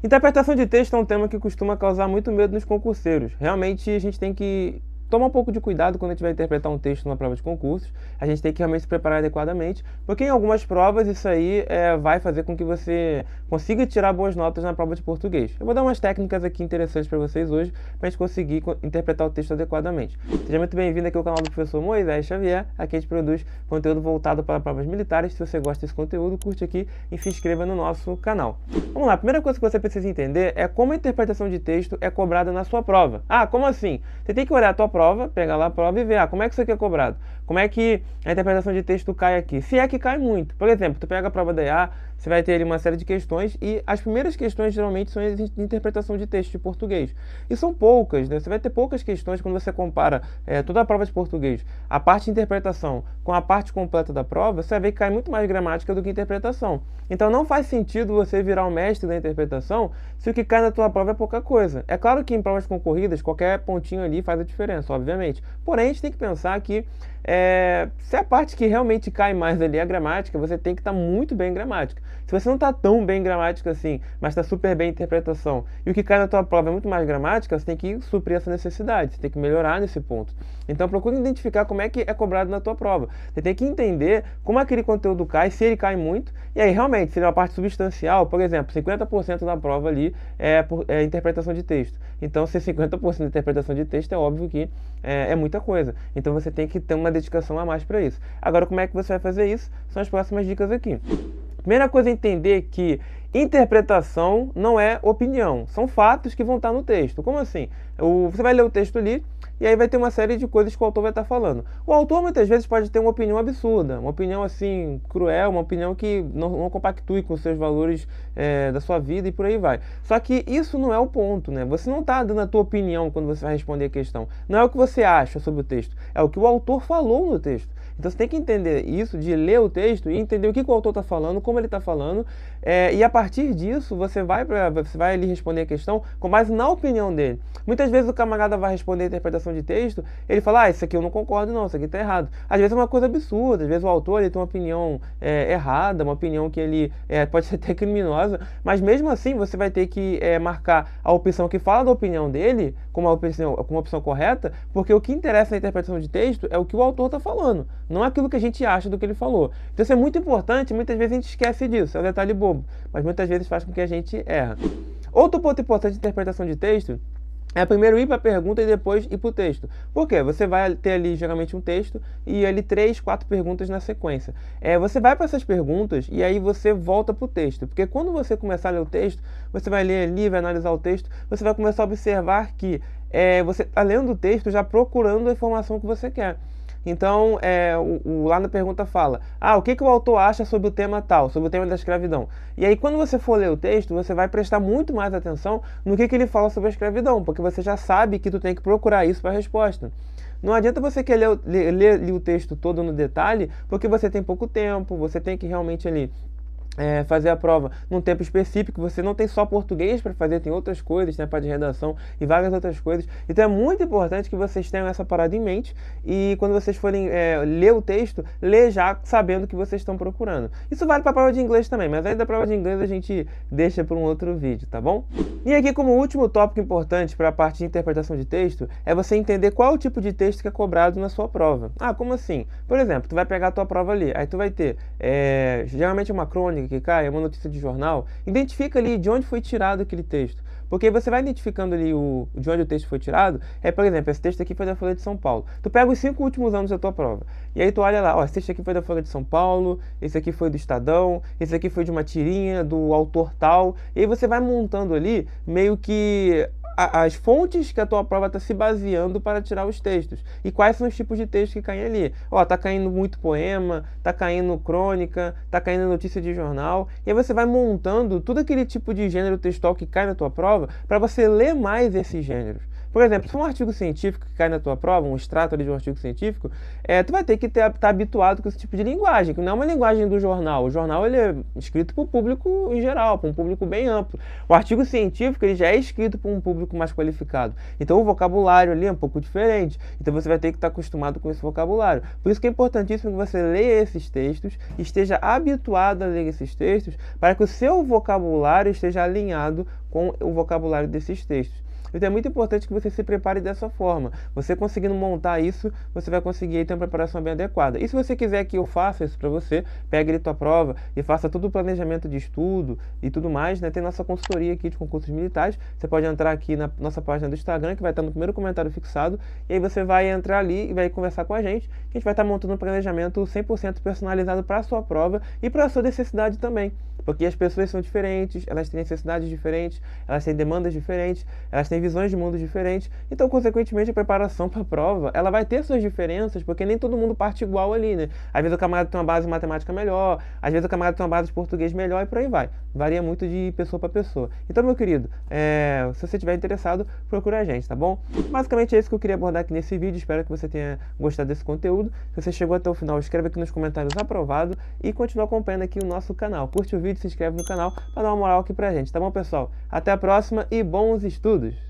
Interpretação de texto é um tema que costuma causar muito medo nos concurseiros. Realmente, a gente tem que tomar um pouco de cuidado quando a gente vai interpretar um texto numa prova de concursos. A gente tem que realmente se preparar adequadamente, porque em algumas provas isso aí vai fazer com que você consiga tirar boas notas na prova de português. Eu vou dar umas técnicas aqui interessantes para vocês hoje, para a gente conseguir interpretar o texto adequadamente. Seja muito bem-vindo aqui ao canal do professor Moisés Xavier. Aqui a gente produz conteúdo voltado para provas militares. Se você gosta desse conteúdo, curte aqui e se inscreva no nosso canal. Vamos lá, a primeira coisa que você precisa entender é como a interpretação de texto é cobrada na sua prova. Ah, como assim? Você tem que olhar a tua prova, pegar lá a prova e ver, como é que isso aqui é cobrado? Como é que a interpretação de texto cai aqui? Se é que cai muito. Por exemplo, tu pega a prova da EA, você vai ter ali uma série de questões e as primeiras questões geralmente são as de interpretação de texto de português. E são poucas, né? Você vai ter poucas questões quando você compara toda a prova de português, a parte de interpretação com a parte completa da prova, você vai ver que cai muito mais gramática do que interpretação. Então não faz sentido você virar o mestre da interpretação se o que cai na tua prova é pouca coisa. É claro que em provas concorridas, qualquer pontinho ali faz a diferença, obviamente. Porém, a gente tem que pensar que se a parte que realmente cai mais ali é a gramática, você tem que estar muito bem em gramática. Se você não está tão bem em gramática assim, mas está super bem em interpretação, e o que cai na tua prova é muito mais gramática, você tem que suprir essa necessidade, você tem que melhorar nesse ponto. Então procure identificar como é que é cobrado na tua prova. Você tem que entender como aquele conteúdo cai, se ele cai muito, e aí realmente, se ele é uma parte substancial, por exemplo, 50% da prova ali é interpretação de texto. Então, se 50% de interpretação de texto, é óbvio que é muita coisa. Então você tem que ter uma dedicação a mais para isso. Agora, como é que você vai fazer isso? São as próximas dicas aqui. Primeira coisa é entender que interpretação não é opinião, são fatos que vão estar no texto. Como assim? Você vai ler o texto ali e aí vai ter uma série de coisas que o autor vai estar falando. O autor muitas vezes pode ter uma opinião absurda, uma opinião assim cruel, uma opinião que não compactue com os seus valores da sua vida e por aí vai. Só que isso não é o ponto, né? Você não está dando a tua opinião quando você vai responder a questão. Não é o que você acha sobre o texto, é o que o autor falou no texto. Então você tem que entender isso, de ler o texto e entender o que o autor está falando, como ele está falando, e a partir disso você vai ali responder a questão com base na opinião dele. Muitas vezes o camarada vai responder a interpretação de texto, ele fala, isso aqui eu não concordo não, isso aqui está errado. Às vezes é uma coisa absurda, às vezes o autor ele tem uma opinião errada, uma opinião que ele pode ser até criminosa, mas mesmo assim você vai ter que marcar a opção que fala da opinião dele como uma opção correta, porque o que interessa na interpretação de texto é o que o autor está falando, não é aquilo que a gente acha do que ele falou. Então isso é muito importante, muitas vezes a gente esquece disso, é um detalhe bobo, mas muitas vezes faz com que a gente erra. Outro ponto importante de interpretação de texto é primeiro ir para a pergunta e depois ir para o texto. Por quê? Você vai ter ali geralmente um texto e ali 3, 4 perguntas na sequência. Você vai para essas perguntas e aí você volta para o texto. Porque quando você começar a ler o texto, você vai ler ali, vai analisar o texto, você vai começar a observar que você está lendo o texto já procurando a informação que você quer. Então, lá na pergunta fala, o que o autor acha sobre o tema tal, sobre o tema da escravidão? E aí, quando você for ler o texto, você vai prestar muito mais atenção no que ele fala sobre a escravidão, porque você já sabe que tu tem que procurar isso para a resposta. Não adianta você querer ler o texto todo no detalhe, porque você tem pouco tempo, você tem que realmente ali fazer a prova num tempo específico, você não tem só português para fazer, tem outras coisas, tem a parte de redação e várias outras coisas. Então é muito importante que vocês tenham essa parada em mente e quando vocês forem ler o texto, lê já sabendo o que vocês estão procurando. Isso vale para a prova de inglês também, mas aí da prova de inglês a gente deixa para um outro vídeo, tá bom? E aqui como último tópico importante para a parte de interpretação de texto, é você entender qual é o tipo de texto que é cobrado na sua prova. Como assim? Por exemplo, tu vai pegar a tua prova ali, aí tu vai ter geralmente uma crônica que cai, é uma notícia de jornal, identifica ali de onde foi tirado aquele texto. Porque você vai identificando ali de onde o texto foi tirado, por exemplo, esse texto aqui foi da Folha de São Paulo. Tu pega os 5 últimos anos da tua prova, e aí tu olha lá, esse texto aqui foi da Folha de São Paulo, esse aqui foi do Estadão, esse aqui foi de uma tirinha do autor tal, e aí você vai montando ali meio que as fontes que a tua prova está se baseando para tirar os textos. E quais são os tipos de textos que caem ali. Tá caindo muito poema, tá caindo crônica, tá caindo notícia de jornal. E aí você vai montando tudo aquele tipo de gênero textual que cai na tua prova para você ler mais esses gêneros. Por exemplo, se for um artigo científico que cai na tua prova, um extrato ali de um artigo científico, tu vai ter que estar habituado com esse tipo de linguagem, que não é uma linguagem do jornal. O jornal ele é escrito para o público em geral, para um público bem amplo. O artigo científico ele já é escrito para um público mais qualificado. Então o vocabulário ali é um pouco diferente. Então você vai ter que estar acostumado com esse vocabulário. Por isso que é importantíssimo que você leia esses textos, esteja habituado a ler esses textos, para que o seu vocabulário esteja alinhado com o vocabulário desses textos. Então é muito importante que você se prepare dessa forma. Você conseguindo montar isso, você vai conseguir ter uma preparação bem adequada. E se você quiser que eu faça isso para você, pegue ali tua prova e faça todo o planejamento de estudo e tudo mais, né? Tem nossa consultoria aqui de concursos militares. Você pode entrar aqui na nossa página do Instagram, que vai estar no primeiro comentário fixado, e aí você vai entrar ali e vai conversar com a gente, que a gente vai estar montando um planejamento 100% personalizado para a sua prova e para a sua necessidade também. Porque as pessoas são diferentes, elas têm necessidades diferentes, elas têm demandas diferentes, elas têm visões de mundo diferentes. Então, consequentemente, a preparação para a prova, ela vai ter suas diferenças, porque nem todo mundo parte igual ali, né? Às vezes o camarada tem uma base de matemática melhor, às vezes o camarada tem uma base de português melhor e por aí vai. Varia muito de pessoa para pessoa. Então, meu querido, se você estiver interessado, procura a gente, tá bom? Basicamente é isso que eu queria abordar aqui nesse vídeo. Espero que você tenha gostado desse conteúdo. Se você chegou até o final, escreve aqui nos comentários aprovado e continua acompanhando aqui o nosso canal. Curte o vídeo, se inscreve no canal para dar uma moral aqui pra gente, tá bom, pessoal? Até a próxima e bons estudos!